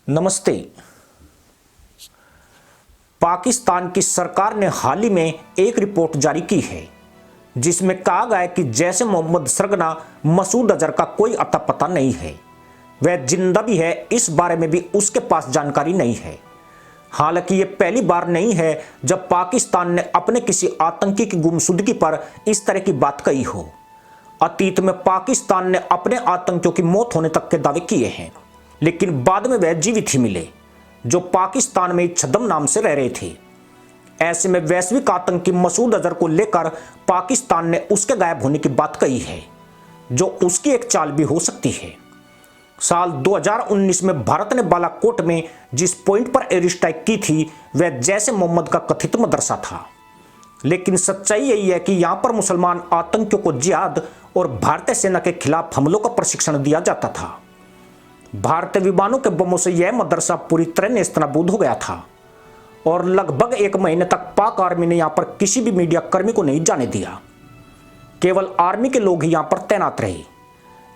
नमस्ते। पाकिस्तान की सरकार ने हाल ही में एक रिपोर्ट जारी की है जिसमें कहा गया है कि जैश ए मोहम्मद सरगना मसूद अजहर का कोई अता पता नहीं है, वह जिंदा भी है इस बारे में भी उसके पास जानकारी नहीं है। हालांकि ये पहली बार नहीं है जब पाकिस्तान ने अपने किसी आतंकी की गुमशुदगी पर इस तरह की बात कही हो। अतीत में पाकिस्तान ने अपने आतंकियों की मौत होने तक के दावे किए हैं, लेकिन बाद में वह जीवित ही मिले जो पाकिस्तान में छद्म नाम से रह रहे थे। ऐसे में वैश्विक आतंकी मसूद अजहर को लेकर पाकिस्तान ने उसके गायब होने की बात कही है, जो उसकी एक चाल भी हो सकती है। साल 2019 में भारत ने बालाकोट में जिस पॉइंट पर एयर स्ट्राइक की थी वह जैश ए मोहम्मद का कथित मदरसा था, लेकिन सच्चाई यही है कि यहां पर मुसलमान आतंकियों को जिहाद और भारतीय सेना के खिलाफ हमलों का प्रशिक्षण दिया जाता था। भारतीय विमानों के बमों से यह मदरसा पूरी तरह नेस्तनाबूद हो गया था और लगभग 1 महीने तक पाक आर्मी ने यहां पर किसी भी मीडिया कर्मी को नहीं जाने दिया। केवल आर्मी के लोग ही यहां पर तैनात रहे।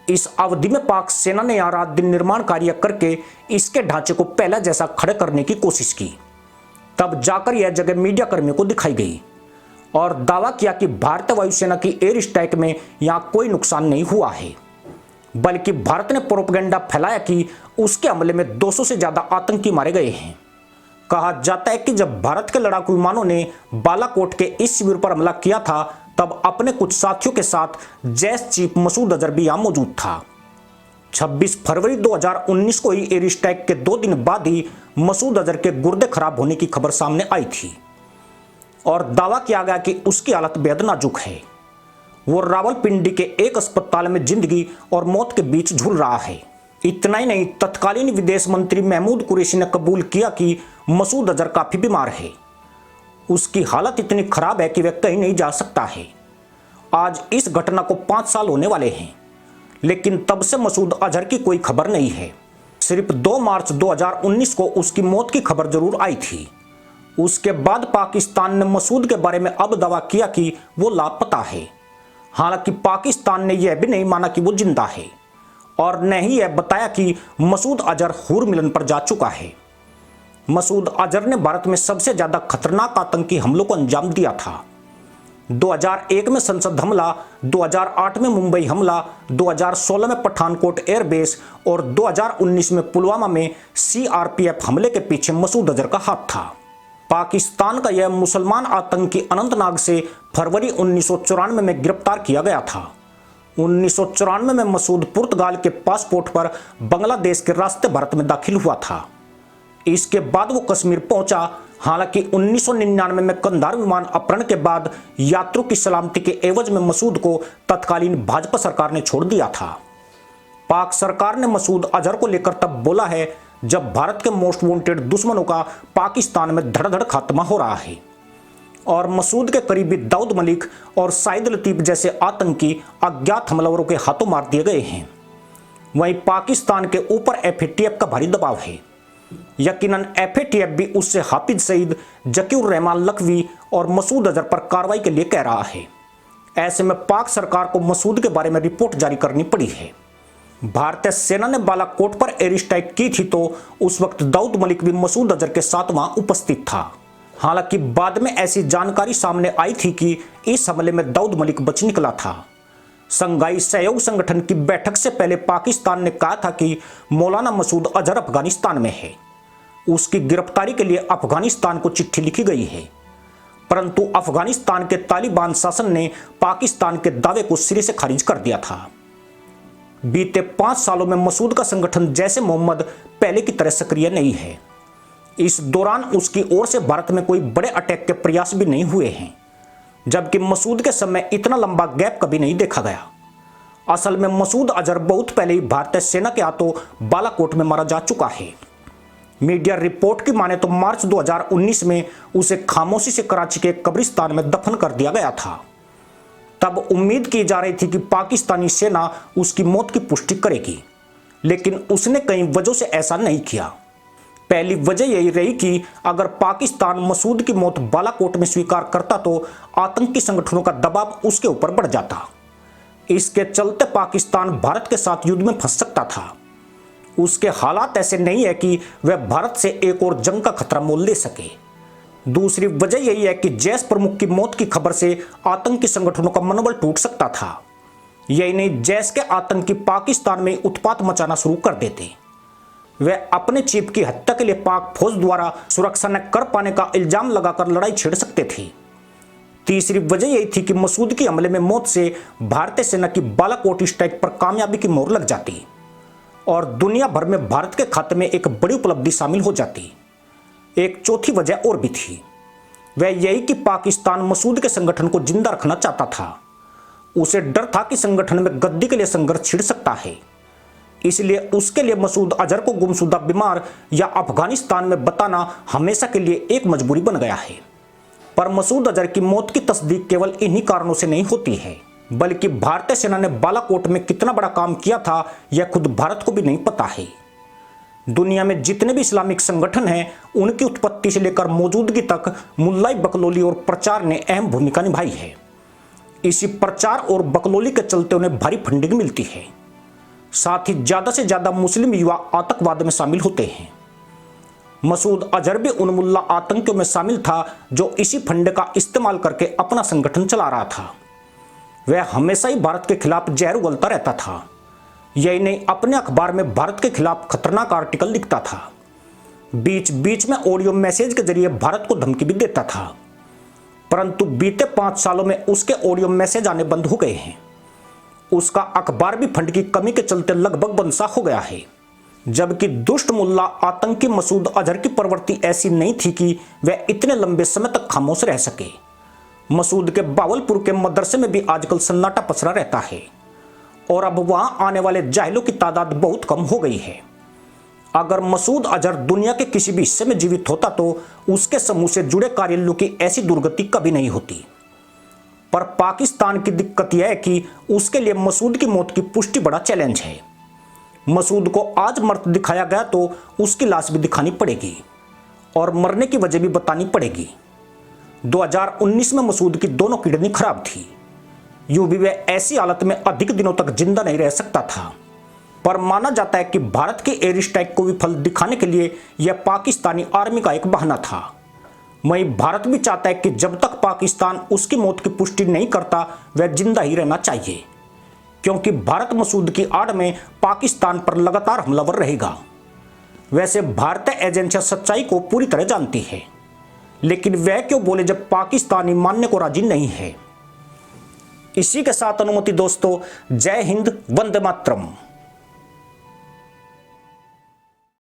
इस अवधि में पाक सेना ने यहां रात दिन निर्माण कार्य करके इसके ढांचे को पहला जैसा खड़े करने की कोशिश की। तब जाकर यह जगह मीडिया कर्मियों को दिखाई गई और दावा किया कि भारतीय वायुसेना की एयर स्ट्राइक में यहां कोई नुकसान नहीं हुआ है, बल्कि भारत ने प्रोपेगेंडा फैलाया कि उसके हमले में 200 से ज्यादा आतंकी मारे गए हैं। कहा जाता है कि जब भारत के लड़ाकू विमानों ने बालाकोट के इस शिविर पर हमला किया था तब अपने कुछ साथियों के साथ जैश चीफ मसूद अजहर भी यहां मौजूद था। 26 फरवरी 2019 को ही एयर स्ट्राइक के 2 दिन बाद ही मसूद अजहर के गुर्दे खराब होने की खबर सामने आई थी और दावा किया गया कि उसकी हालत बेहद नाजुक है। वो रावलपिंडी के एक अस्पताल में जिंदगी और मौत के बीच झूल रहा है। इतना ही नहीं, तत्कालीन विदेश मंत्री महमूद कुरैशी ने कबूल किया कि मसूद अजहर काफी बीमार है। उसकी हालत इतनी खराब है कि वह कहीं नहीं जा सकता है। आज इस घटना को 5 साल होने वाले हैं, लेकिन तब से मसूद अजहर की कोई खबर नहीं है। सिर्फ 2 मार्च 2019 को उसकी मौत की खबर जरूर आई थी। उसके बाद पाकिस्तान ने मसूद के बारे में अब दावा किया कि वो लापता है। हालांकि पाकिस्तान ने यह भी नहीं माना कि वो जिंदा है और न ही यह बताया कि मसूद अजहर हूर मिलन पर जा चुका है। मसूद अजहर ने भारत में सबसे ज्यादा खतरनाक आतंकी हमलों को अंजाम दिया था। 2001 में संसद हमला, 2008 में मुंबई हमला, 2016 में पठानकोट एयरबेस और 2019 में पुलवामा में सीआरपीएफ हमले के पीछे मसूद अजहर का हाथ था। पाकिस्तान का यह मुसलमान आतंकी अनंतनाग से फरवरी 1994 में गिरफ्तार किया गया था। 1994 में मसूद पुर्तगाल के पासपोर्ट पर बांग्लादेश के रास्ते भारत में दाखिल हुआ था। इसके बाद वो कश्मीर पहुंचा। हालांकि 1999 में कंधार विमान अपहरण के बाद यात्रियों की सलामती के एवज में मसूद को तत्कालीन भाजपा सरकार ने छोड़ दिया था। पाक सरकार ने मसूद अजहर को लेकर तब बोला है जब भारत के मोस्ट वांटेड दुश्मनों का पाकिस्तान में धड़-धड़ खात्मा हो रहा है और मसूद के करीबी दाऊद मलिक और साइद लतीफ जैसे आतंकी अज्ञात हमलावरों के हाथों मार दिए गए हैं। वहीं पाकिस्तान के ऊपर एफएटीएफ का भारी दबाव है। यकीनन एफएटीएफ भी उससे हाफिज सईद, जकीउर रहमान लखवी और मसूद अजहर पर कार्रवाई के लिए कह रहा है। ऐसे में पाक सरकार को मसूद के बारे में रिपोर्ट जारी करनी पड़ी है। भारतीय सेना ने बालाकोट पर एयर स्ट्राइक की थी तो उस वक्त दाऊद मलिक भी मसूद अजहर के साथ वहां उपस्थित था। हालांकि बाद में ऐसी जानकारी सामने आई थी कि इस हमले में दाऊद मलिक बच निकला था। संघाई सहयोग संगठन की बैठक से पहले पाकिस्तान ने कहा था कि मौलाना मसूद अजहर अफगानिस्तान में है। उसकी गिरफ्तारी के लिए अफगानिस्तान को चिट्ठी लिखी गई है, परंतु अफगानिस्तान के तालिबान शासन ने पाकिस्तान के दावे को सिरे से खारिज कर दिया था। बीते 5 सालों में मसूद का संगठन जैश ए मोहम्मद पहले की तरह सक्रिय नहीं है। इस दौरान उसकी ओर से भारत में कोई बड़े अटैक के प्रयास भी नहीं हुए हैं, जबकि मसूद के समय इतना लंबा गैप कभी नहीं देखा गया। असल में मसूद अजहर बहुत पहले ही भारतीय सेना के हाथों बालाकोट में मारा जा चुका है। मीडिया रिपोर्ट की माने तो मार्च 2019 में उसे खामोशी से कराची के कब्रिस्तान में दफन कर दिया गया था। तब उम्मीद की जा रही थी कि पाकिस्तानी सेना उसकी मौत की पुष्टि करेगी, लेकिन उसने कई वजहों से ऐसा नहीं किया। पहली वजह यही रही कि अगर पाकिस्तान मसूद की मौत बालाकोट में स्वीकार करता तो आतंकी संगठनों का दबाव उसके ऊपर बढ़ जाता। इसके चलते पाकिस्तान भारत के साथ युद्ध में फंस सकता था उसके हालात ऐसे नहीं है कि वह भारत से एक और जंग का खतरा मोल ले सके। दूसरी वजह यही है कि जैश प्रमुख की मौत की खबर से आतंकी संगठनों का मनोबल टूट सकता था। यही नहीं, जैश के आतंकी पाकिस्तान में उत्पात मचाना शुरू कर देते। वे अपने चीफ की हत्या के लिए पाक फौज द्वारा सुरक्षा न कर पाने का इल्जाम लगाकर लड़ाई छेड़ सकते थे। तीसरी वजह यही थी कि मसूद की हमले में मौत से भारतीय सेना की बालाकोट स्ट्राइक पर कामयाबी की मोहर लग जाती और दुनिया भर में भारत के खाते में एक बड़ी उपलब्धि शामिल हो जाती। एक चौथी वजह और भी थी, वह यही कि पाकिस्तान मसूद के संगठन को जिंदा रखना चाहता था। उसे डर था कि संगठन में गद्दी के लिए संघर्ष छिड़ सकता है, इसलिए उसके लिए मसूद अजहर को गुमशुदा बीमार या अफगानिस्तान में बताना हमेशा के लिए एक मजबूरी बन गया है। पर मसूद अजहर की मौत की तस्दीक केवल इन्हीं कारणों से नहीं होती है, बल्कि भारतीय सेना ने बालाकोट में कितना बड़ा काम किया था यह खुद भारत को भी नहीं पता है। दुनिया में जितने भी इस्लामिक संगठन हैं, उनकी उत्पत्ति से लेकर मौजूदगी तक मुल्लाई बकलोली और प्रचार ने अहम भूमिका निभाई है। इसी प्रचार और बकलोली के चलते उन्हें भारी फंडिंग मिलती है। साथ ही ज्यादा से ज्यादा मुस्लिम युवा आतंकवाद में शामिल होते हैं। मसूद अजहर भी उन मुल्ला आतंकियों में शामिल था जो इसी फंड का इस्तेमाल करके अपना संगठन चला रहा था। वह हमेशा ही भारत के खिलाफ जहर उगलता रहता था। यही नहीं, अपने अखबार में भारत के खिलाफ खतरनाक आर्टिकल लिखता था। बीच बीच में ऑडियो मैसेज के जरिए भारत को धमकी भी देता था, परंतु बीते 5 सालों में उसके ऑडियो मैसेज आने बंद हो गए हैं। उसका अखबार भी फंड की कमी के चलते लगभग बंद हो गया है। जबकि दुष्ट मुल्ला आतंकी मसूद अजहर की प्रवृत्ति ऐसी नहीं थी कि वह इतने लंबे समय तक खामोश रह सके। मसूद के बावलपुर के मदरसे में भी आजकल सन्नाटा पसरा रहता है और अब वहां आने वाले जाहिलों की तादाद बहुत कम हो गई है। अगर मसूद अजहर दुनिया के किसी भी हिस्से में जीवित होता तो उसके समूह से जुड़े कार्यालयों की ऐसी दुर्गति कभी नहीं होती। पर पाकिस्तान की दिक्कत यह है कि उसके लिए मसूद की मौत की पुष्टि बड़ा चैलेंज है। मसूद को आज मर्द दिखाया गया तो उसकी लाश भी दिखानी पड़ेगी और मरने की वजह भी बतानी पड़ेगी। 2019 में मसूद की दोनों किडनी खराब थी। यूं भी वह ऐसी हालत में अधिक दिनों तक जिंदा नहीं रह सकता था, पर माना जाता है कि भारत के एयर स्ट्राइक को विफल दिखाने के लिए यह पाकिस्तानी आर्मी का एक बहाना था। वहीं भारत भी चाहता है कि जब तक पाकिस्तान उसकी मौत की पुष्टि नहीं करता वह जिंदा ही रहना चाहिए, क्योंकि भारत मसूद की आड़ में पाकिस्तान पर लगातार हमलावर रहेगा। वैसे भारतीय एजेंसियां सच्चाई को पूरी तरह जानती है, लेकिन वह क्यों बोले जब पाकिस्तानी मानने को राजी नहीं है। इसी के साथ अनुमति दोस्तों, जय हिंद, वंदे मातरम।